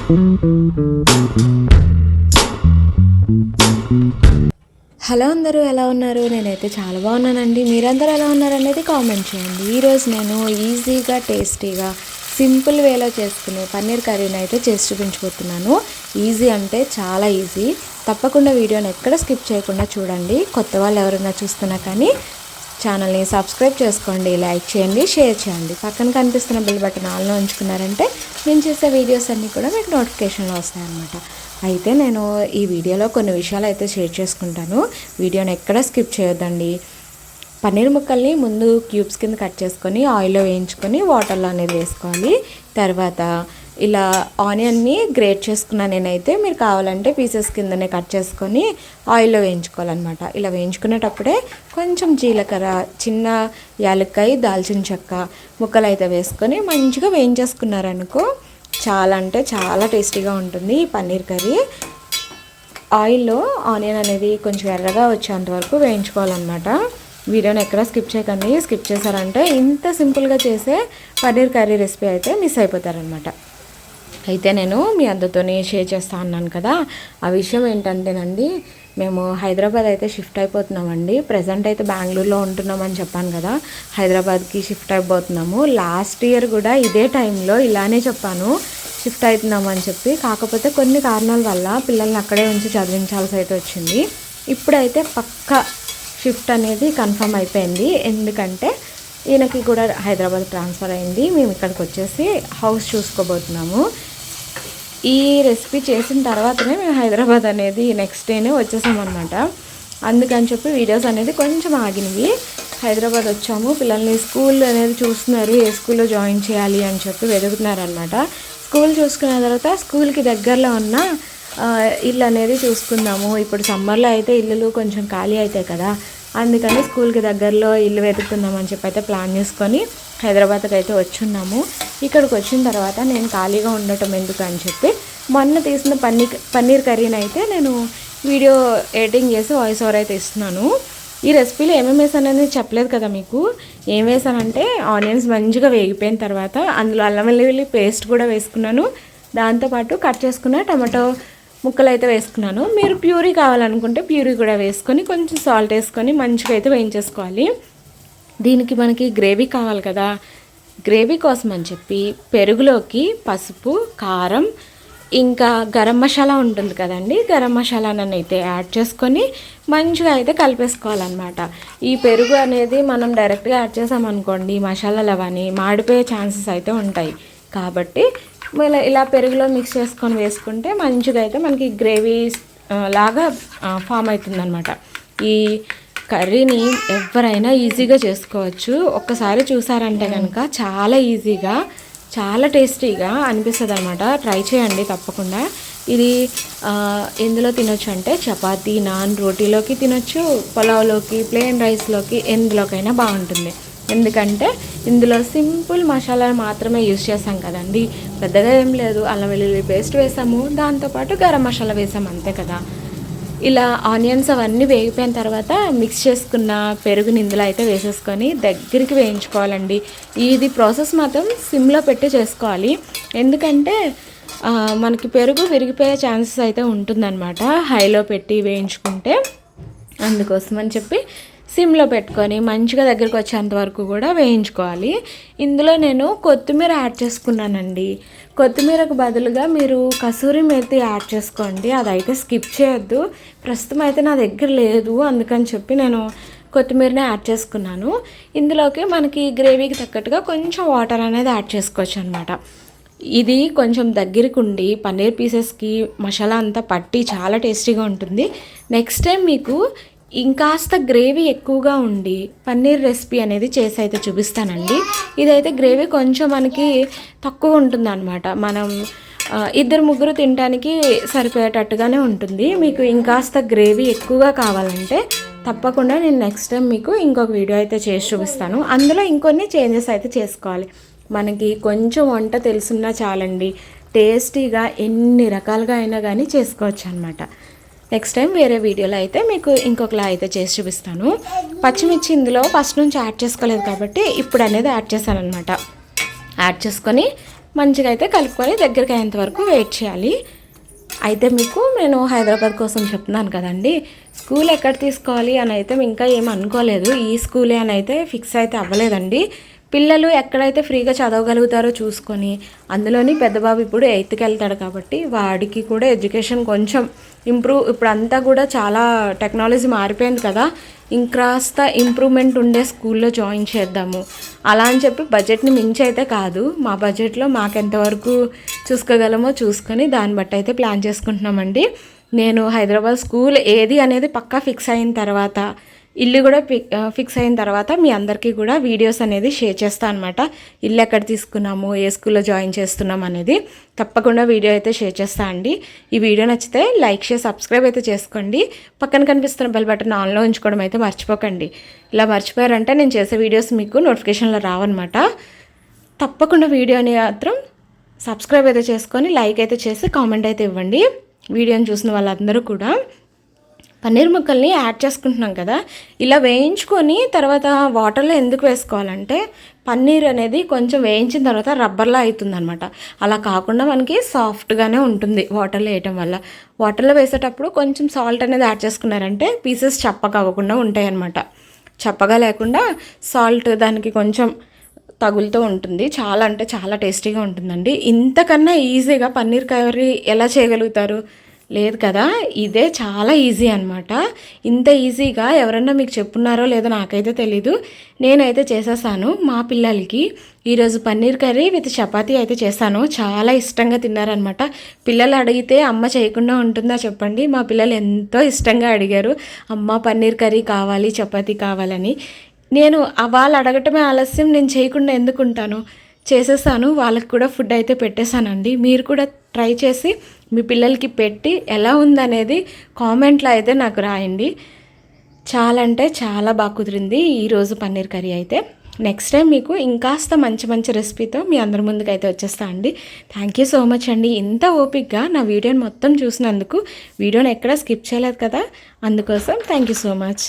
Hello అందరూ, ఎలా ఉన్నారు? నేనైతే చాలా బాగున్నానండి. మీరందరూ ఎలా ఉన్నారు అనేది కామెంట్ చేయండి. ఈరోజు నేను ఈజీగా టేస్టీగా సింపుల్ వేలో చేసుకునే పన్నీర్ కర్రీని అయితే చేసి చూపించబోతున్నాను. ఈజీ అంటే చాలా ఈజీ. తప్పకుండా వీడియోని ఎక్కడ స్కిప్ చేయకుండా చూడండి. కొత్త వాళ్ళు ఎవరైనా చూస్తున్నా కానీ ఛానల్ని సబ్స్క్రైబ్ చేసుకోండి, లైక్ చేయండి, షేర్ చేయండి. పక్కన కనిపిస్తున్న బెల్ బటన్ ఆన్లో ఉంచుకున్నారంటే నేను చేసే వీడియోస్ అన్నీ కూడా మీకు నోటిఫికేషన్లో వస్తాయన్నమాట. అయితే నేను ఈ వీడియోలో కొన్ని విషయాలు అయితే షేర్ చేసుకుంటాను. వీడియోని ఎక్కడ స్కిప్ చేయొద్దండి. పన్నీర్ ముక్కల్ని ముందు క్యూబ్స్ కింద కట్ చేసుకొని ఆయిల్లో వేయించుకొని వాటర్లో అనేది వేసుకోవాలి. తర్వాత ఇలా ఆనియన్ని గ్రేట్ చేసుకున్నా నేనైతే. మీరు కావాలంటే పీసెస్ కిందనే కట్ చేసుకొని ఆయిల్లో వేయించుకోవాలన్నమాట. ఇలా వేయించుకునేటప్పుడే కొంచెం జీలకర్ర, చిన్న యాలక్కాయ, దాల్చిన చెక్క ముక్కలు అయితే వేసుకొని మంచిగా వేయించేసుకున్నారనుకో చాలా అంటే చాలా టేస్టీగా ఉంటుంది ఈ పన్నీర్ కర్రీ. ఆయిల్లో ఆనియన్ అనేది కొంచెం ఎర్రగా వచ్చేంత వరకు వేయించుకోవాలన్నమాట. వీడియోని ఎక్కడ స్కిప్ చేయకండి. స్కిప్ చేశారంటే ఇంత సింపుల్గా చేసే పన్నీర్ కర్రీ రెసిపీ అయితే మిస్ అయిపోతారనమాట. అయితే నేను మీ అందరితోనే షేర్ చేస్తా అన్నాను కదా, ఆ విషయం ఏంటంటేనండి, మేము హైదరాబాద్ అయితే షిఫ్ట్ అయిపోతున్నామండి. ప్రజెంట్ అయితే బెంగళూరులో ఉంటున్నామని చెప్పాను కదా, హైదరాబాద్కి షిఫ్ట్ అయిపోతున్నాము. లాస్ట్ ఇయర్ కూడా ఇదే టైంలో ఇలానే చెప్పాను, షిఫ్ట్ అవుతున్నామని చెప్పి. కాకపోతే కొన్ని కారణాల వల్ల పిల్లల్ని అక్కడే ఉంచి చదివించాల్సి అయితే వచ్చింది. ఇప్పుడైతే పక్కా షిఫ్ట్ అనేది కన్ఫర్మ్ అయిపోయింది. ఎందుకంటే ఈయనకి కూడా హైదరాబాద్ ట్రాన్స్ఫర్ అయింది. మేము ఇక్కడికి వచ్చేసి హౌస్ చూసుకోబోతున్నాము. ఈ రెసిపీ చేసిన తర్వాతనే మేము హైదరాబాద్ అనేది నెక్స్ట్ డేనే వచ్చేసామన్నమాట. అందుకని చెప్పి వీడియోస్ అనేది కొంచెం ఆగినవి. హైదరాబాద్ వచ్చాము, పిల్లల్ని స్కూల్ అనేది చూస్తున్నారు, ఏ స్కూల్లో జాయిన్ చేయాలి అని చెప్పి వెతుకుతున్నారనమాట. స్కూల్ చూసుకున్న తర్వాత స్కూల్కి దగ్గరలో ఉన్న ఇల్లు అనేది చూసుకుందాము. ఇప్పుడు సమ్మర్లో అయితే ఇల్లులు కొంచెం ఖాళీ అవుతాయి కదా, అందుకని స్కూల్కి దగ్గరలో ఇల్లు వెతుకుతుందామని చెప్పి అయితే ప్లాన్ చేసుకొని హైదరాబాద్కి అయితే వచ్చున్నాము. ఇక్కడికి వచ్చిన తర్వాత నేను ఖాళీగా ఉండటం ఎందుకు అని చెప్పి మొన్న తీసిన పన్నీర్ కర్రీని అయితే నేను వీడియో ఎడిటింగ్ చేసి వాయిస్ ఓవర్ అయితే ఇస్తున్నాను. ఈ రెసిపీలో ఏమేమి వేసాననేది చెప్పలేదు కదా మీకు. ఏం వేసానంటే ఆనియన్స్ మంచిగా వేగిపోయిన తర్వాత అందులో అల్లం వెల్లుల్లి పేస్ట్ కూడా వేసుకున్నాను. దాంతోపాటు కట్ చేసుకున్న టమాటో ముక్కలు అయితే వేసుకున్నాను. మీరు ప్యూరీ కావాలనుకుంటే ప్యూరీ కూడా వేసుకొని కొంచెం సాల్ట్ వేసుకొని మంచిగా అయితే వేయించేసుకోవాలి. దీనికి మనకి గ్రేవీ కావాలి కదా, గ్రేవీ కోసం అని చెప్పి పెరుగులోకి పసుపు, కారం, ఇంకా గరం మసాలా ఉంటుంది కదండి, గరం మసాలాను అయితే యాడ్ చేసుకొని మంచిగా అయితే కలిపేసుకోవాలన్నమాట. ఈ పెరుగు అనేది మనం డైరెక్ట్గా యాడ్ చేసామనుకోండి మసాలాలు అవన్నీ మాడిపోయే ఛాన్సెస్ అయితే ఉంటాయి. కాబట్టి ఇలా పెరుగులో మిక్స్ చేసుకొని వేసుకుంటే మంచిగా అయితే మనకి గ్రేవీ లాగా ఫామ్ అవుతుందన్నమాట. ఈ కర్రీని ఎవరైనా ఈజీగా చేసుకోవచ్చు. ఒక్కసారి చూసారంటే కనుక చాలా ఈజీగా చాలా టేస్టీగా అనిపిస్తుంది అనమాట. ట్రై చేయండి తప్పకుండా. ఇది ఎందులో తినొచ్చు అంటే చపాతీ, నాన్, రోటీలోకి తినొచ్చు, పులావ్లోకి, ప్లెయిన్ రైస్లోకి, ఎందులోకైనా బాగుంటుంది. ఎందుకంటే ఇందులో సింపుల్ మసాలాలు మాత్రమే యూజ్ చేసాం కదండి, పెద్దగా ఏం లేదు. అల్లం వెల్లుల్లి పేస్ట్ వేసాము, దాంతోపాటు గరం మసాలా వేసాము, అంతే కదా. ఇలా ఆనియన్స్ అవన్నీ వేగిపోయిన తర్వాత మిక్స్ చేసుకున్న పెరుగుని ఇందులో అయితే వేసేసుకొని దగ్గరికి వేయించుకోవాలండి. ఇది ప్రాసెస్ మాత్రం సిమ్లో పెట్టి చేసుకోవాలి. ఎందుకంటే మనకి పెరుగు విరిగిపోయే ఛాన్సెస్ అయితే ఉంటుందన్నమాట హైలో పెట్టి వేయించుకుంటే. అందుకోసం అని చెప్పి సిమ్లో పెట్టుకొని మంచిగా దగ్గరికి వచ్చేంత వరకు కూడా వేయించుకోవాలి. ఇందులో నేను కొత్తిమీర యాడ్ చేసుకున్నానండి. కొత్తిమీరకు బదులుగా మీరు కసూరి మేతి యాడ్ చేసుకోండి, అదైతే స్కిప్ చేయొద్దు. ప్రస్తుతం అయితే నా దగ్గర లేదు, అందుకని చెప్పి నేను కొత్తిమీరని యాడ్ చేసుకున్నాను. ఇందులోకి మనకి గ్రేవీకి తగ్గట్టుగా కొంచెం వాటర్ అనేది యాడ్ చేసుకోవచ్చు అనమాట. ఇది కొంచెం దగ్గరికి ఉండి పన్నీర్ పీసెస్కి మసాలా అంతా పట్టి చాలా టేస్టీగా ఉంటుంది. నెక్స్ట్ టైం మీకు ఇంకాస్త గ్రేవీ ఎక్కువగా ఉండి పన్నీర్ రెసిపీ అనేది చేసి అయితే చూపిస్తానండి. ఇదైతే గ్రేవీ కొంచెం మనకి తక్కువ ఉంటుంది అనమాట. మనం 2-3 తినడానికి సరిపోయేటట్టుగానే ఉంటుంది. మీకు ఇంకాస్త గ్రేవీ ఎక్కువగా కావాలంటే తప్పకుండా నేను నెక్స్ట్ టైం మీకు ఇంకొక వీడియో అయితే చేసి చూపిస్తాను. అందులో ఇంకొన్ని చేంజెస్ అయితే చేసుకోవాలి. మనకి కొంచెం వంట తెలుసున్నా చాలండి, టేస్టీగా ఎన్ని రకాలుగా అయినా కానీ చేసుకోవచ్చు అనమాట. నెక్స్ట్ టైం వేరే వీడియోలో అయితే మీకు ఇంకొకలా అయితే చేసి చూపిస్తాను. పచ్చిమిర్చి ఇందులో ఫస్ట్ నుంచి యాడ్ చేసుకోలేదు కాబట్టి ఇప్పుడు అనేది యాడ్ చేశాను అనమాట. యాడ్ చేసుకొని మంచిగా అయితే కలుపుకొని దగ్గరికి అయ్యేంత వరకు వెయిట్ చేయాలి. అయితే మీకు నేను హైదరాబాద్ కోసం చెప్తున్నాను కదండి, స్కూల్ ఎక్కడ తీసుకోవాలి అని అయితే ఇంకా ఏం అనుకోలేదు. ఈ స్కూలే అని అయితే ఫిక్స్ అయితే అవ్వలేదండి. పిల్లలు ఎక్కడైతే ఫ్రీగా చదవగలుగుతారో చూసుకొని, అందులోని పెద్ద బాబు ఇప్పుడు 8th వెళ్తాడు కాబట్టి వాడికి కూడా ఎడ్యుకేషన్ కొంచెం ఇంప్రూవ్, ఇప్పుడు అంతా కూడా చాలా టెక్నాలజీ మారిపోయింది కదా, ఇంకాస్త ఇంప్రూవ్మెంట్ ఉండే స్కూల్లో జాయిన్ చేద్దాము అలా అని చెప్పి బడ్జెట్ని మించి అయితే కాదు, మా బడ్జెట్లో మాకు ఎంతవరకు చూసుకోగలమో చూసుకొని దాన్ని బట్టి అయితే ప్లాన్ చేసుకుంటున్నామండి. నేను హైదరాబాద్ స్కూల్ ఏది అనేది పక్కా ఫిక్స్ అయిన తర్వాత, ఇల్లు కూడా ఫిక్స్ అయిన తర్వాత మీ అందరికీ కూడా వీడియోస్ అనేది షేర్ చేస్తాను అనమాట. ఇల్లు ఎక్కడ తీసుకున్నాము, ఏ స్కూల్లో జాయిన్ చేస్తున్నాం అనేది తప్పకుండా వీడియో అయితే షేర్ చేస్తా అండి. ఈ వీడియో నచ్చితే లైక్, షేర్, సబ్స్క్రైబ్ అయితే చేసుకోండి. పక్కన కనిపిస్తున్న బెల్ బటన్ ఆన్లో ఉంచుకోవడం అయితే మర్చిపోకండి. ఇలా మర్చిపోయారంటే నేను చేసే వీడియోస్ మీకు నోటిఫికేషన్లో రావన్నమాట. తప్పకుండా వీడియోని మాత్రం సబ్స్క్రైబ్ అయితే చేసుకొని లైక్ అయితే చేసి కామెంట్ అయితే ఇవ్వండి. వీడియోని చూసిన వాళ్ళందరూ కూడా పన్నీర్ ముక్కల్ని యాడ్ చేసుకుంటున్నాం కదా, ఇలా వేయించుకొని తర్వాత వాటర్లో ఎందుకు వేసుకోవాలంటే పన్నీర్ అనేది కొంచెం వేయించిన తర్వాత రబ్బర్లా అవుతుంది అనమాట. అలా కాకుండా మనకి సాఫ్ట్గానే ఉంటుంది వాటర్లో వేయటం వల్ల. వాటర్లో వేసేటప్పుడు కొంచెం సాల్ట్ అనేది యాడ్ చేసుకున్నారంటే పీసెస్ చప్పగా అవ్వకుండా ఉంటాయి అన్నమాట. చప్పగా లేకుండా సాల్ట్ దానికి కొంచెం తగులుతూ ఉంటుంది. చాలా అంటే చాలా టేస్టీగా ఉంటుందండి. ఇంతకన్నా ఈజీగా పన్నీర్ కర్రీ ఎలా చేయగలుగుతారు? లేదు కదా, ఇదే చాలా ఈజీ అనమాట. ఇంత ఈజీగా ఎవరన్నా మీకు చెప్పున్నారో లేదో నాకైతే తెలీదు, నేనైతే చేసేసాను. మా పిల్లలకి ఈరోజు పన్నీర్ కర్రీ విత్ చపాతీ అయితే చేశాను. చాలా ఇష్టంగా తిన్నారనమాట. పిల్లలు అడిగితే అమ్మ చేయకుండా ఉంటుందా చెప్పండి, మా పిల్లలు ఎంతో ఇష్టంగా అడిగారు, అమ్మ పన్నీర్ కర్రీ కావాలి, చపాతీ కావాలని. నేను వాళ్ళు అడగటమే ఆలస్యం, నేను చేయకుండా ఎందుకుంటాను, చేసేసాను. వాళ్ళకి కూడా ఫుడ్ అయితే పెట్టేశానండి. మీరు కూడా ట్రై చేసి మీ పిల్లలకి పెట్టి ఎలా ఉందనేది కామెంట్లో అయితే నాకు రాయండి. చాలా అంటే చాలా బాగా కుదిరింది ఈరోజు పన్నీర్ కర్రీ అయితే. నెక్స్ట్ టైం మీకు ఇంకాస్త మంచి మంచి రెసిపీతో మీ అందరి ముందుకు అయితే వచ్చేస్తా అండి. థ్యాంక్ యూ సో మచ్ అండి, ఇంత ఓపిక్గా నా వీడియోని మొత్తం చూసినందుకు. వీడియోని ఎక్కడా స్కిప్ చేయలేదు కదా, అందుకోసం థ్యాంక్ యూ సో మచ్.